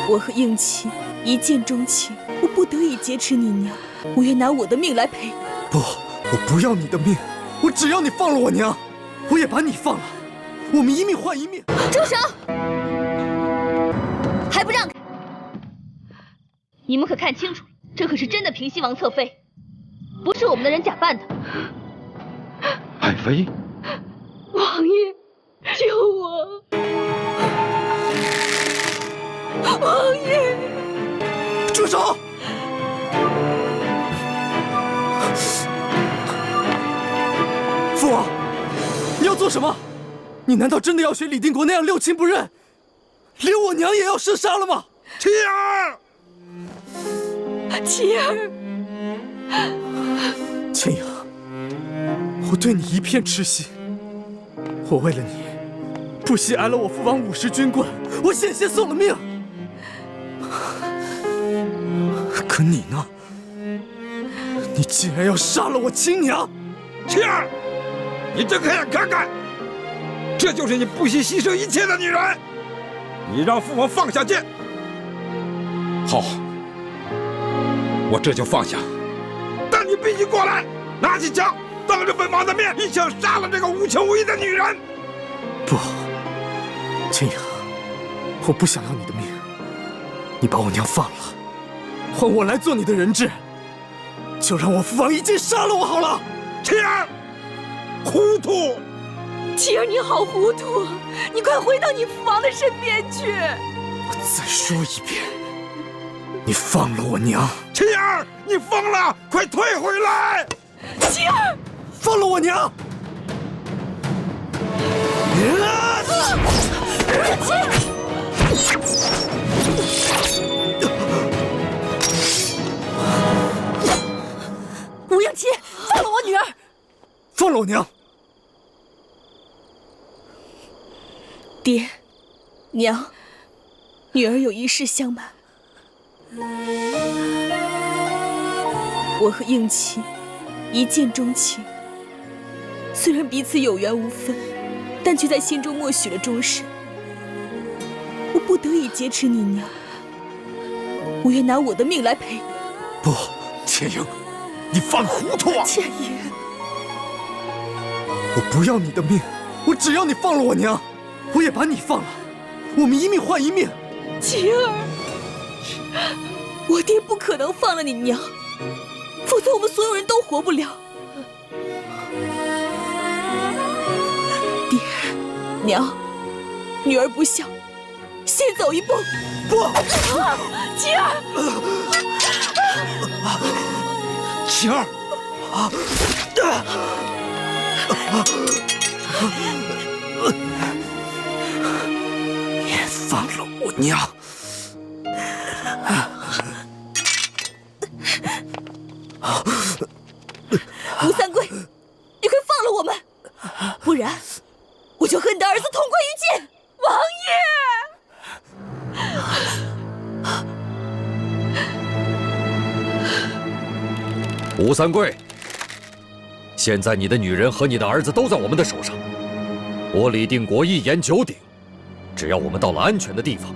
我和应勤一见钟情，我不得已劫持你娘，我愿拿我的命来赔。不，我不要你的命，我只要你放了我娘，我也把你放了，我们一命换一命。住手！还不让开！你们可看清楚，这可是真的平西王侧妃，不是我们的人假扮的。爱妃，王爷，救我！王爷，住手！父王，你要做什么？你难道真的要学李定国那样六亲不认，连我娘也要射杀了吗？妻儿，妻儿，千阳，我对你一片痴心，我为了你，不惜挨了我父王50军棍，我险些送了命。可你呢？你竟然要杀了我亲娘！妻儿，你睁开眼看看，这就是你不惜牺牲一切的女人！你让父王放下剑。好，我这就放下。但你必须过来，拿起枪，当着本王的面，一枪杀了这个无情无义的女人！不，千阳，我不想要你的命，你把我娘放了，换我来做你的人质，就让我父王一剑杀了我好了。妻儿，糊涂！妻儿，你好糊涂，你快回到你父王的身边去。我再说一遍，你放了我娘！妻儿，你疯了，快退回来！妻儿，放了我娘！吴应勤，放了我女儿！放了我娘！爹，娘，女儿有一事相瞒。我和应勤一见钟情，虽然彼此有缘无分，但却在心中默许了终身。我不得已劫持你娘，我愿拿我的命来赔。不，千英，你犯糊涂啊！千爷，我不要你的命，我只要你放了我娘，我也把你放了，我们一命换一命。晴儿，我爹不可能放了你娘，否则我们所有人都活不了。爹，娘，女儿不孝，先走一步。不，晴儿，晴儿，你放了我娘！吴三桂，你快放了我们，不然我就和你的儿子同归于尽。王爷，吴三桂，现在你的女人和你的儿子都在我们的手上，我李定国一言九鼎，只要我们到了安全的地方，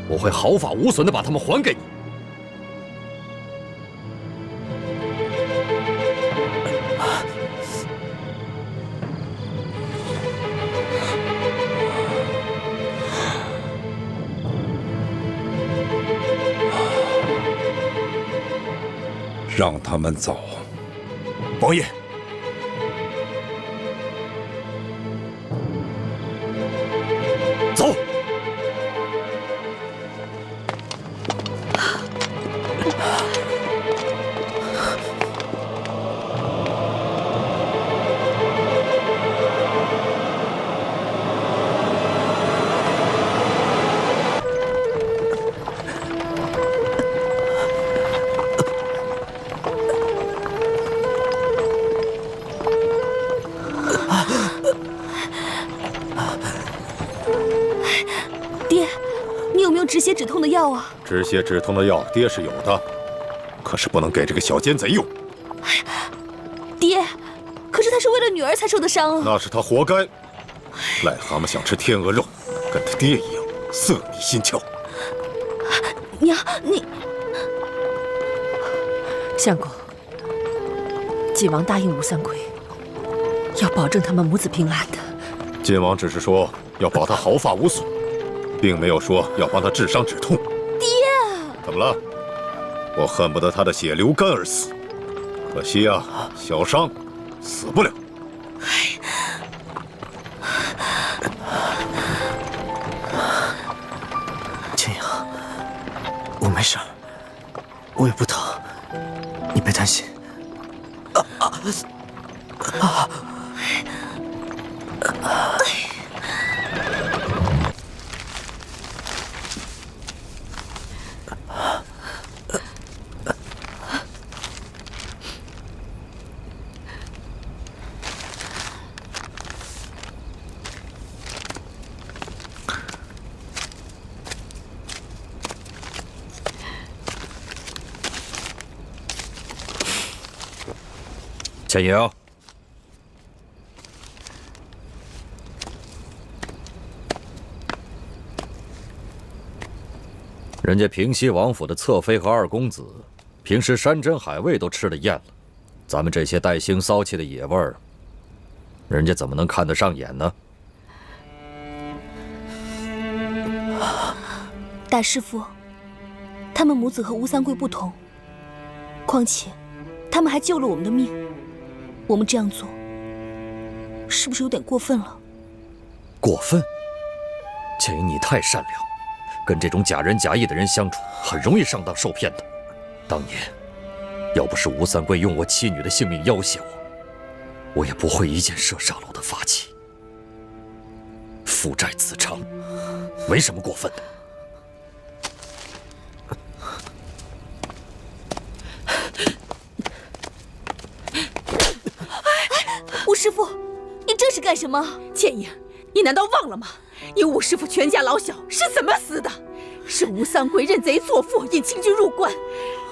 我会毫发无损地把他们还给你。让他们走。王爷，走。爹，你有没有止血止痛的药啊？止血止痛的药，爹是有的，可是不能给这个小奸贼用。爹，可是他是为了女儿才受的伤啊！那是他活该。癞蛤蟆想吃天鹅肉，跟他爹一样色迷心窍。娘，你相公，晋王答应吴三桂，要保证他们母子平安的。晋王只是说要保他毫发无损，并没有说要帮他治伤止痛。爹，怎么了？我恨不得他的血流干而死，可惜啊，小伤死不了。千阳，我没事儿，我也不疼，你别担心。千莹，人家平西王府的侧妃和二公子，平时山珍海味都吃得厌了，咱们这些带腥骚气的野味儿，人家怎么能看得上眼呢？大师父，他们母子和吴三桂不同，况且他们还救了我们的命。我们这样做，是不是有点过分了？过分？千莹，你太善良，跟这种假仁假义的人相处，很容易上当受骗的。当年，要不是吴三桂用我妻女的性命要挟我，我也不会一箭射杀了我的发妻。父债子偿，没什么过分的。吴师傅，你这是干什么？千莹，你难道忘了吗？你吴师傅全家老小是怎么死的？是吴三桂认贼作父，引清军入关，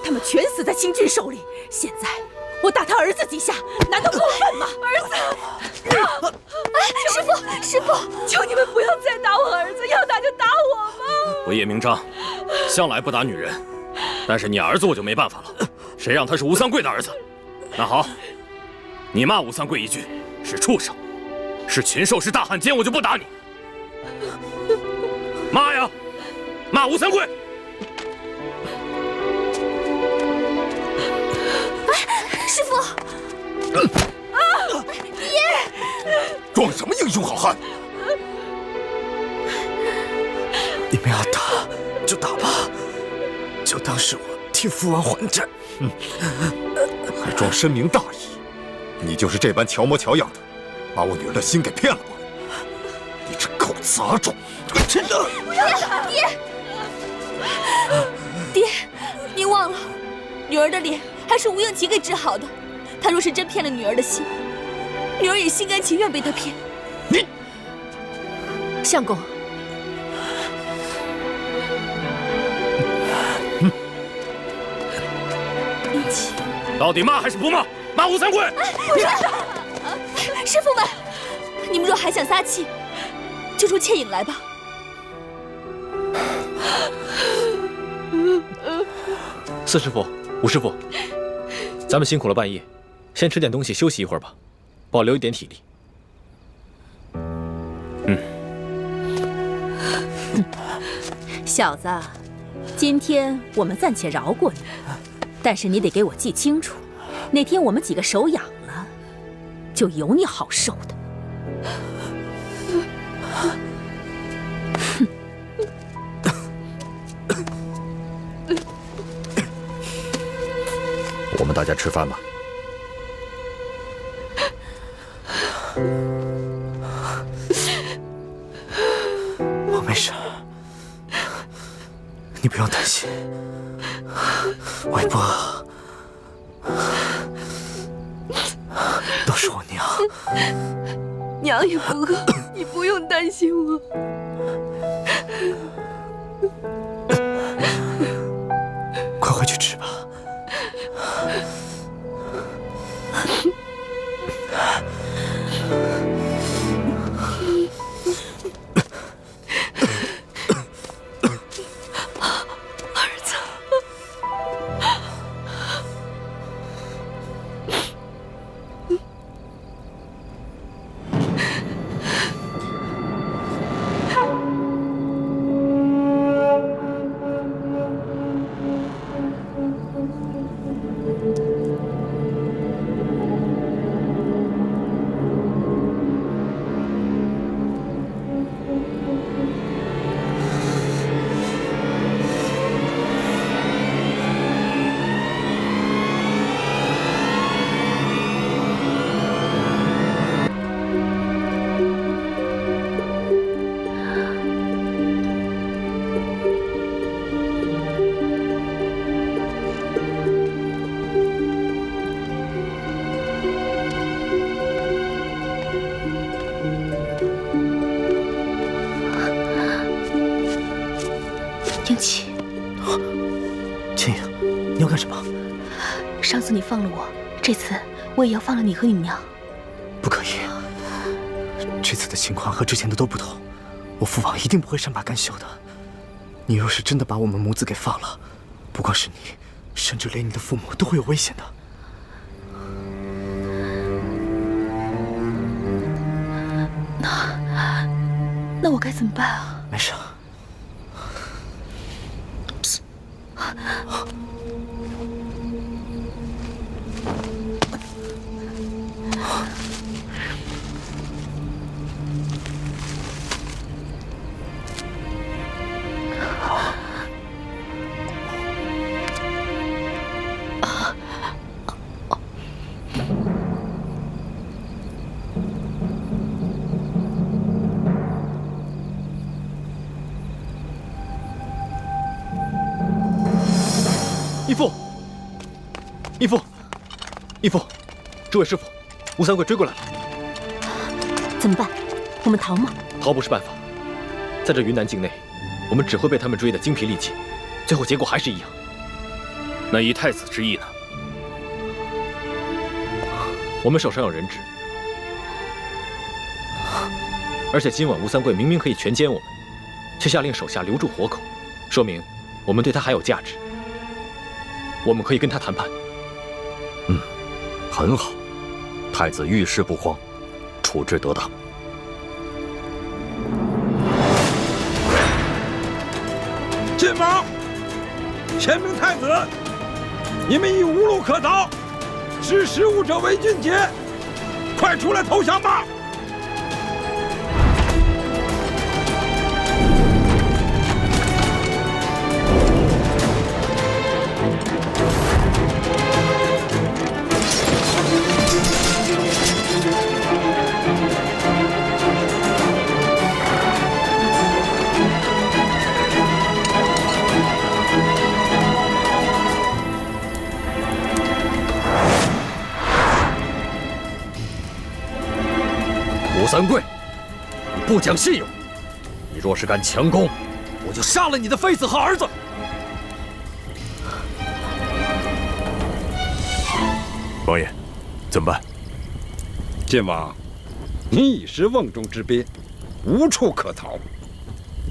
他们全死在清军手里。现在我打他儿子几下，难道过分吗？儿子，师傅，求你们不要再打我儿子，要打就打我吧。我叶明章，向来不打女人，但是你儿子我就没办法了。谁让他是吴三桂的儿子？那好。你骂吴三桂一句是畜生，是禽兽，是大汉奸，我就不打你。骂呀，骂吴三桂！师傅，装什么英雄好汉？你们要打就打吧，就当是我替父王还债。还装深明大义。你就是这般乔模乔样的，把我女儿的心给骗了吧？你这狗杂种！不要打！爹，您忘了，女儿的脸还是吴应奇给治好的。他若是真骗了女儿的心，女儿也心甘情愿被他骗。你，相公，应奇，到底骂还是不骂？骂吴三桂！不是，师傅们，你们若还想撒气，就出倩影来吧。四师傅、吴师傅，咱们辛苦了半夜，先吃点东西休息一会儿吧，保留一点体力。小子，今天我们暂且饶过你，但是你得给我记清楚。那天我们几个手痒了，就有你好受的。我们大家吃饭吧。我没事，你不用担心，我也不饿。都是我娘，娘也不饿，你不用担心我。快回去吃吧。儿子。秦影，你要干什么？上次你放了我，这次我也要放了你和你娘。不可以，这次的情况和之前的都不同，我父王一定不会善罢甘休的。你若是真的把我们母子给放了，不光是你，甚至连你的父母都会有危险的。那我该怎么办啊？没事。义父，诸位师傅，吴三桂追过来了。怎么办？我们逃吗？逃不是办法，在这云南境内，我们只会被他们追得精疲力尽，最后结果还是一样。那依太子之意呢？我们手上有人质，而且今晚吴三桂明明可以全歼我们，却下令手下留住活口，说明我们对他还有价值。我们可以跟他谈判。很好，太子遇事不慌，处置得当。晋王，前明太子，你们已无路可逃，识时务者为俊杰，快出来投降吧！吴三桂，你不讲信用！你若是敢强攻，我就杀了你的妃子和儿子！王爷，怎么办？晋王，你已是瓮中之鳖，无处可逃。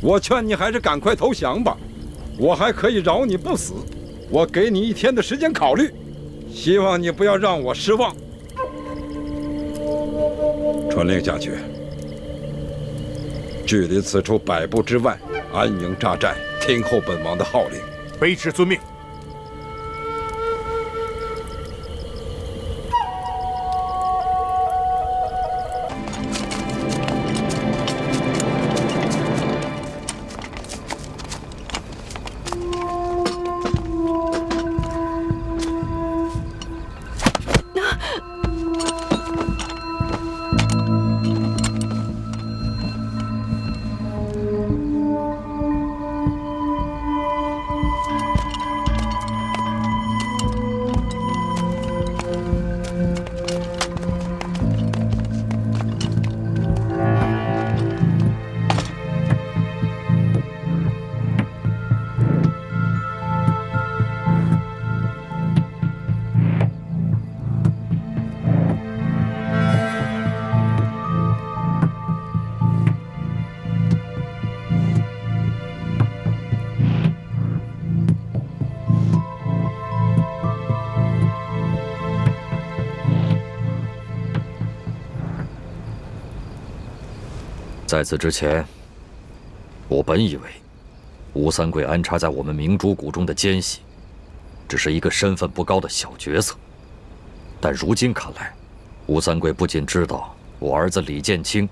我劝你还是赶快投降吧，我还可以饶你不死。我给你1天的时间考虑，希望你不要让我失望。传令下去，距离此处100步之外安营扎寨，听候本王的号令。卑职遵命。在此之前，我本以为吴三桂安插在我们明珠谷中的奸细，只是一个身份不高的小角色。但如今看来，吴三桂不仅知道我儿子李建清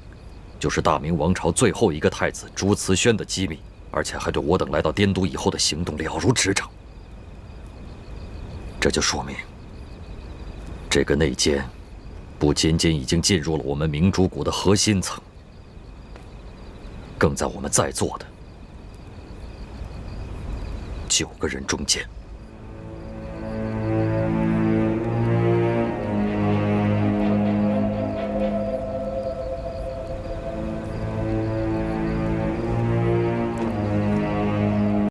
就是大明王朝最后一个太子朱慈轩的机密，而且还对我等来到滇都以后的行动了如指掌。这就说明，这个内奸不仅仅已经进入了我们明珠谷的核心层，更在我们在座的9个人中间。